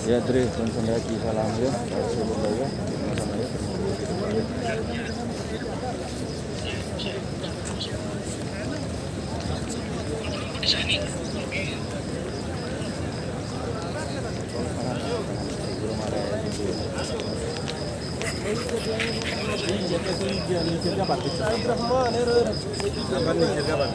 Ya Dre, langsung lagi salam ya. Rasulullah ya. Sama ya. Abang nih jaga